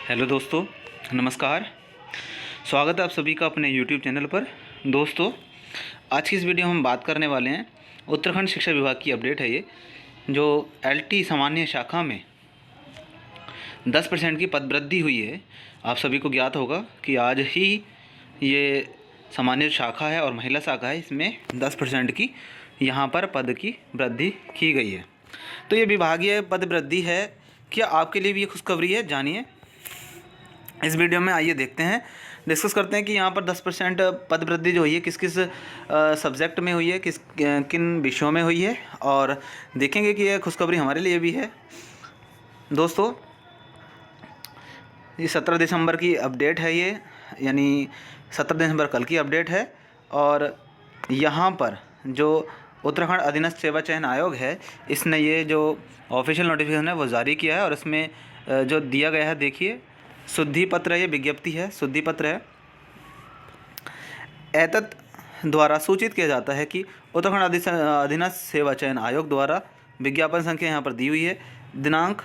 Hello दोस्तों, नमस्कार। स्वागत है आप सभी का अपने यूट्यूब चैनल पर। दोस्तों, आज की इस वीडियो में हम बात करने वाले हैं उत्तराखंड शिक्षा विभाग की अपडेट है। ये जो एलटी सामान्य शाखा में 10% की पदवृद्धि हुई है। आप सभी को ज्ञात होगा कि आज ही ये सामान्य शाखा है और महिला शाखा है, इसमें 10% की यहाँ पर पद की वृद्धि की गई है। तो ये विभागीय पद वृद्धि है, क्या आपके लिए भी ये खुशखबरी है? जानिए इस वीडियो में। आइए देखते हैं, डिस्कस करते हैं कि यहाँ पर 10% पद वृद्धि जो हुई है किस किस सब्जेक्ट में हुई है, किन विषयों में हुई है, और देखेंगे कि यह खुशखबरी हमारे लिए भी है। दोस्तों, ये 17 दिसंबर की अपडेट है, ये यानी 17 दिसंबर कल की अपडेट है। और यहाँ पर जो उत्तराखंड अधीनस्थ सेवा चयन आयोग है, इसने ये जो ऑफिशियल नोटिफिकेशन है वो जारी किया है। और इसमें जो दिया गया है, देखिए, शुद्धि पत्र है, ये विज्ञप्ति है, शुद्धि पत्र है। एतत् द्वारा सूचित किया जाता है कि उत्तराखंड अधीनस्थ सेवा चयन आयोग द्वारा विज्ञापन संख्या यहाँ पर दी हुई है, दिनांक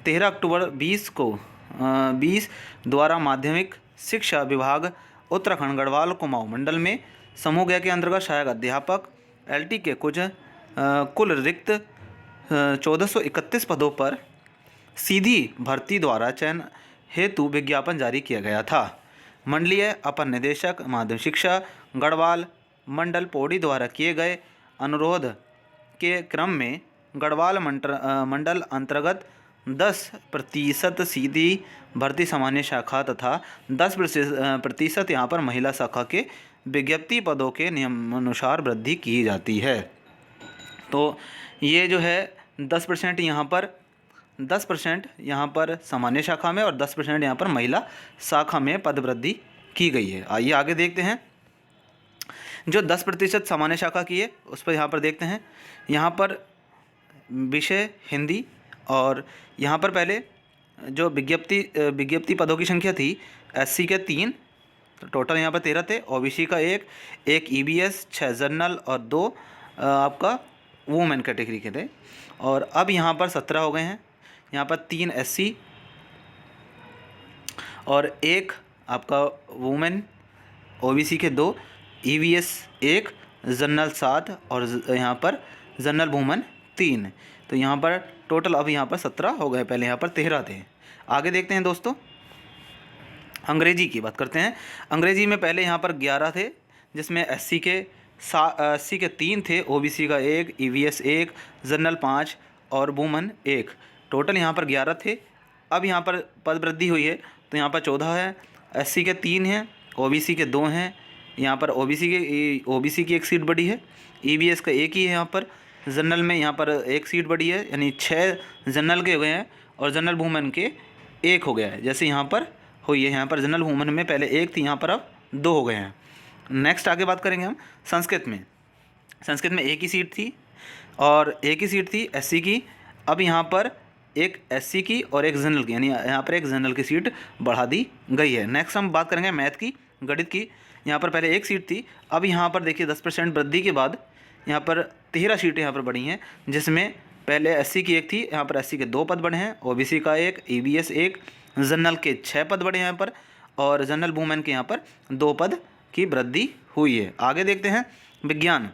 13 अक्टूबर 20 द्वारा माध्यमिक शिक्षा विभाग उत्तराखंड गढ़वाल कुमाऊं मंडल में समूह ग के अंतर्गत सहायक अध्यापक एलटी के कुल रिक्त 1431 पदों पर सीधी भर्ती द्वारा चयन हेतु विज्ञापन जारी किया गया था। मंडलीय अपर निदेशक माध्यमिक शिक्षा गढ़वाल मंडल पौड़ी द्वारा किए गए अनुरोध के क्रम में गढ़वाल मंडल अंतर्गत 10% सीधी भर्ती सामान्य शाखा तथा 10% यहाँ पर महिला शाखा के विज्ञप्ति पदों के नियमानुसार वृद्धि की जाती है। तो ये जो है 10% यहाँ पर सामान्य शाखा में और 10% यहाँ पर महिला शाखा में पद वृद्धि की गई है। आइए आगे देखते हैं। जो 10% सामान्य शाखा की है उस पर यहाँ पर देखते हैं। यहाँ पर विषय हिंदी, और यहाँ पर पहले जो विज्ञप्ति पदों की संख्या थी, एससी के 3, टोटल यहाँ पर 13 थे, ओबीसी का एक ईबीएस, 6 जनरल और 2 आपका वुमेन कैटेगरी के थे। और अब यहाँ पर 17 हो गए हैं। यहाँ पर 3 एससी और 1 आपका वुमेन, ओबीसी के 2, ईवीएस 1, जनरल 7 और यहाँ पर जनरल वुमेन 3। तो यहाँ पर टोटल अब यहाँ पर 17 हो गए, पहले यहाँ पर 13 थे। आगे देखते हैं दोस्तों, अंग्रेजी की बात करते हैं। अंग्रेजी में पहले यहाँ पर 11 थे, जिसमें एससी के 3 थे, ओबीसी का 1, ईवीएस 1, जनरल 5 और वुमेन 1। टोटल यहाँ पर 11 थे। अब यहाँ पर पद वृद्धि हुई है तो यहाँ पर 14 है। एससी के 3 हैं, ओबीसी के 2 हैं। यहाँ पर ओबीसी की 1 सीट बढ़ी है, ईवीएस का 1 ही है। यहाँ पर जनरल में यहाँ पर 1 सीट बढ़ी है, यानी 6 जनरल के हो गए हैं और जनरल वुमेन के 1 हो गया है, जैसे यहाँ पर हुई है। यहाँ पर जनरल वुमेन में पहले 1 थी, यहाँ पर अब 2 हो गए हैं। नेक्स्ट आगे बात करेंगे हम संस्कृत में। संस्कृत में 1 ही सीट थी और 1 ही सीट थी एससी की। अब यहाँ पर 1 एससी की और 1 जनरल की, यानी यहाँ पर 1 जनरल की सीट बढ़ा दी गई है। नेक्स्ट हम बात करेंगे मैथ की, गणित की। यहाँ पर पहले 1 सीट थी, अब यहाँ पर देखिए 10% वृद्धि के बाद यहाँ पर 13 सीटें यहाँ पर बढ़ी हैं, जिसमें पहले एससी की 1 थी, यहाँ पर एससी के 2 पद बढ़े हैं, ओबीसी का 1, ईबीएस 1, जनरल के 6 पद बढ़े हैं यहाँ पर, और जनरल वुमेन के यहाँ पर 2 पद की वृद्धि हुई है। आगे देखते हैं विज्ञान।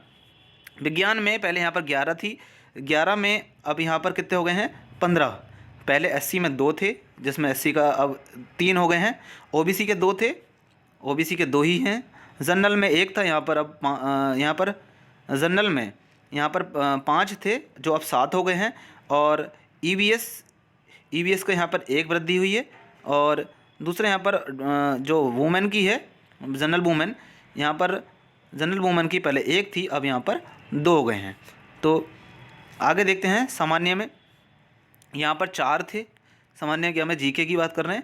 विज्ञान में पहले यहाँ पर 11 थी, 11 में अब यहाँ पर कितने हो गए हैं? 15। पहले एससी में 2 थे, जिसमें एससी का अब 3 हो गए हैं, ओबीसी के 2 थे, ओबीसी के 2 ही हैं। जनरल में 1 था, यहाँ पर अब यहाँ पर जनरल में यहाँ पर 5 थे, जो अब 7 हो गए हैं। और ईवीएस का यहाँ पर 1 वृद्धि हुई है। और दूसरे यहाँ पर जो वुमेन की है, जनरल वुमेन, यहाँ पर जनरल वुमेन की पहले 1 थी, अब यहाँ पर 2 हो गए हैं। तो आगे देखते हैं सामान्य में। यहाँ पर 4 थे सामान्य की, हमें जीके की बात कर रहे हैं,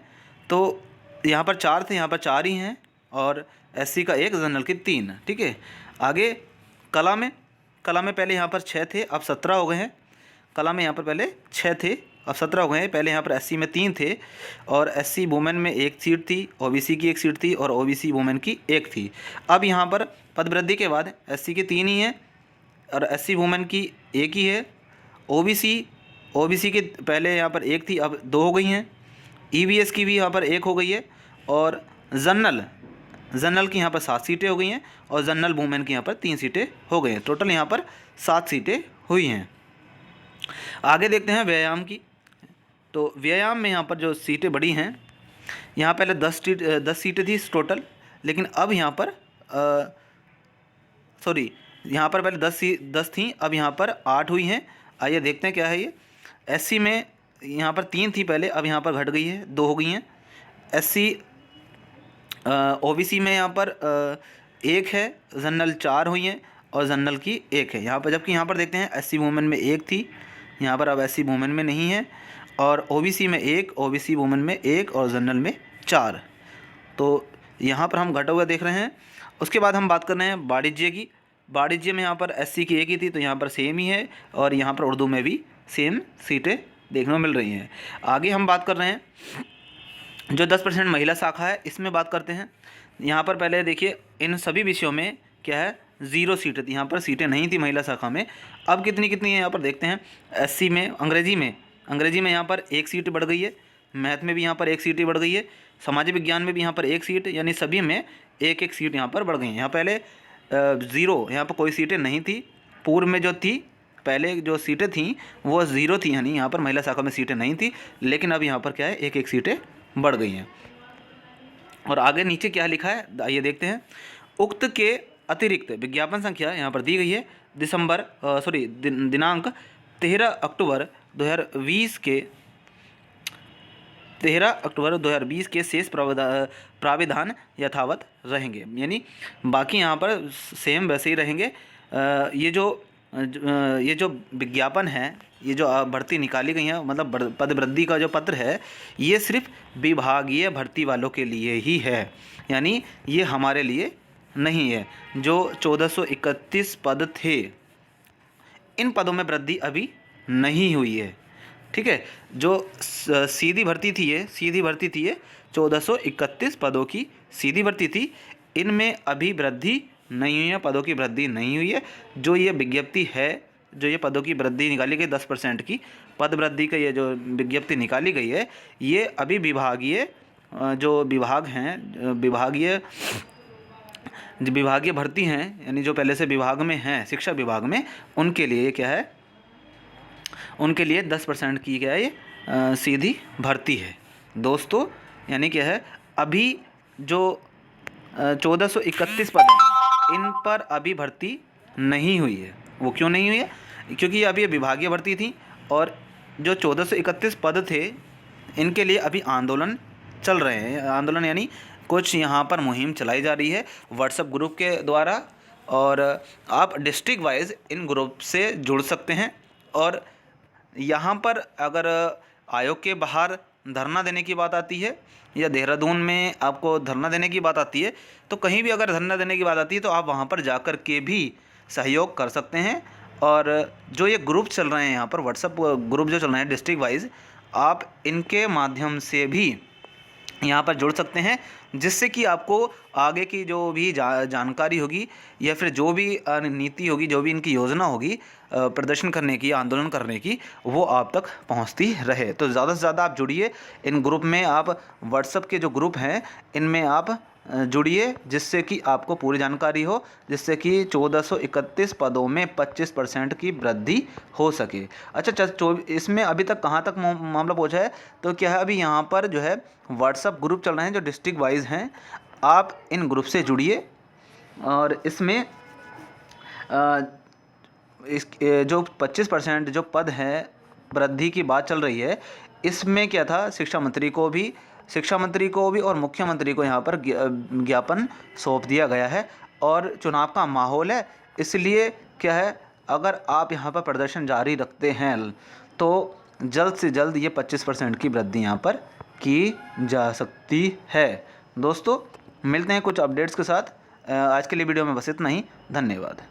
तो यहाँ पर 4 थे, यहाँ पर 4 ही हैं, और एससी का 1, जनरल के 3। ठीक है। आगे कला में पहले यहाँ पर 6 थे, अब 17 हो गए हैं। कला में यहाँ पर पहले 6 थे, अब 17 हो गए हैं। पहले यहाँ पर एससी में 3 थे, और एससी वुमेन में 1 सीट थी, ओबीसी की 1 सीट थी, और ओबीसी वुमेन की 1 थी। अब यहाँ पर पद वृद्धि के बाद एससी के 3 ही हैं और एससी वुमेन की 1 ही है। ओबीसी के पहले यहाँ पर 1 थी, अब 2 हो गई हैं। EVS की भी यहाँ पर 1 हो गई है, और जनरल की यहाँ पर 7 सीटें हो गई हैं, और जनरल वुमेन की यहाँ पर 3 सीटें हो गई हैं। टोटल यहाँ पर 7 सीटें हुई हैं। आगे देखते हैं व्यायाम की। तो व्यायाम में यहाँ पर जो सीटें बढ़ी हैं, यहाँ पहले 10 सीटें थी टोटल, लेकिन अब यहाँ पर यहाँ पर पहले 10 थी, अब यहाँ पर 8 हुई हैं। आइए देखते हैं क्या है ये। SC में यहाँ पर 3 थी पहले, अब यहाँ पर घट गई है, 2 हो गई हैं। SC OBC में यहाँ पर 1 है, जनरल 4 हुई हैं, और जनरल की 1 है यहाँ पर। जबकि यहाँ पर देखते हैं SC वुमेन में 1 थी, यहाँ पर अब SC वुमेन में नहीं है, और OBC में 1, OBC वुमेन में 1, और जनरल में 4। तो यहाँ पर हम घटा हुआ देख रहे हैं। उसके बाद हम बात कर रहे हैं वाणिज्य की। वाणिज्य में यहाँ पर SC की 1 ही थी, तो यहाँ पर सेम ही है, और यहाँ पर उर्दू में भी सेम सीटें देखने को मिल रही हैं। आगे हम बात कर रहे हैं जो 10% महिला शाखा है, इसमें बात करते हैं। यहाँ पर पहले देखिए, इन सभी विषयों में क्या है, 0 सीटें थी, यहाँ पर सीटें नहीं थी महिला शाखा में। अब कितनी कितनी है यहाँ पर देखते हैं। SC में अंग्रेजी में यहाँ पर 1 सीट बढ़ गई है, मैथ में भी यहाँ पर 1 सीट बढ़ गई है, सामाजिक विज्ञान में भी यहाँ पर 1 सीट, यानी सभी में 1-1 सीट यहाँ पर बढ़ गई हैं। यहाँ पहले 0 यहाँ पर कोई सीटें नहीं थी, पूर्व में जो थी पहले जो सीटें थीं वो 0 थी, यानी यहाँ पर महिला शाखा में सीटें नहीं थी, लेकिन अब यहाँ पर क्या है, 1-1 सीटें बढ़ गई हैं। और आगे नीचे क्या लिखा है, आइए देखते हैं। उक्त के अतिरिक्त विज्ञापन संख्या यहाँ पर दी गई है दिनांक 13 अक्टूबर 2020 के शेष प्राविधान यथावत रहेंगे, यानी बाकी यहाँ पर सेम वैसे ही रहेंगे। ये जो विज्ञापन है, ये जो भर्ती निकाली गई है, मतलब पदवृद्धि का जो पत्र है, ये सिर्फ विभागीय भर्ती वालों के लिए ही है, यानी ये हमारे लिए नहीं है। जो 1431 पद थे, इन पदों में वृद्धि अभी नहीं हुई है, ठीक है। जो सीधी भर्ती थी ये 1431 पदों की सीधी भर्ती थी, इनमें अभी वृद्धि नहीं हुई है, पदों की वृद्धि नहीं हुई है। जो ये विज्ञप्ति है, जो ये पदों की वृद्धि निकाली गई 10% की पद वृद्धि का ये जो विज्ञप्ति निकाली गई है, ये अभी विभागीय जो विभाग हैं, विभागीय भर्ती हैं, यानी जो पहले से विभाग में हैं, शिक्षा विभाग में, उनके लिए क्या है, उनके लिए 10% की क्या है ये सीधी भर्ती है दोस्तों। यानी क्या है, अभी जो 1431 पद हैं, इन पर अभी भर्ती नहीं हुई है। वो क्यों नहीं हुई है? क्योंकि अभी ये विभागीय भर्ती थी, और जो 1431 पद थे, इनके लिए अभी आंदोलन चल रहे हैं। आंदोलन यानी कुछ यहाँ पर मुहिम चलाई जा रही है व्हाट्सएप ग्रुप के द्वारा, और आप डिस्ट्रिक्ट वाइज इन ग्रुप से जुड़ सकते हैं। और यहाँ पर अगर आयोग के बाहर धरना देने की बात आती है, या देहरादून में आपको धरना देने की बात आती है, तो कहीं भी अगर धरना देने की बात आती है तो आप वहाँ पर जाकर के भी सहयोग कर सकते हैं। और जो ये ग्रुप चल रहे हैं यहाँ पर, व्हाट्सएप ग्रुप जो चल रहे हैं डिस्ट्रिक्ट वाइज, आप इनके माध्यम से भी यहाँ पर जुड़ सकते हैं, जिससे कि आपको आगे की जो भी जानकारी होगी, या फिर जो भी नीति होगी, जो भी इनकी योजना होगी प्रदर्शन करने की, आंदोलन करने की, वो आप तक पहुंचती रहे। तो ज़्यादा से ज़्यादा आप जुड़िए इन ग्रुप में। आप व्हाट्सएप के जो ग्रुप हैं, इनमें आप जुड़िए, जिससे कि आपको पूरी जानकारी हो, जिससे कि 1431 पदों में 25% की वृद्धि हो सके। अच्छा, इसमें अभी तक कहाँ तक मामला पहुँचा है, तो क्या है, अभी यहाँ पर जो है व्हाट्सएप ग्रुप चल रहे हैं जो डिस्ट्रिक्ट वाइज हैं, आप इन ग्रुप से जुड़िए। और इसमें जो 25% जो पद है वृद्धि की बात चल रही है, इसमें क्या था, शिक्षा मंत्री को भी और मुख्यमंत्री को यहाँ पर ज्ञापन सौंप दिया गया है। और चुनाव का माहौल है, इसलिए क्या है, अगर आप यहाँ पर प्रदर्शन जारी रखते हैं तो जल्द से जल्द ये 25% की वृद्धि यहाँ पर की जा सकती है। दोस्तों, मिलते हैं कुछ अपडेट्स के साथ। आज के लिए वीडियो में बस इतना ही। धन्यवाद।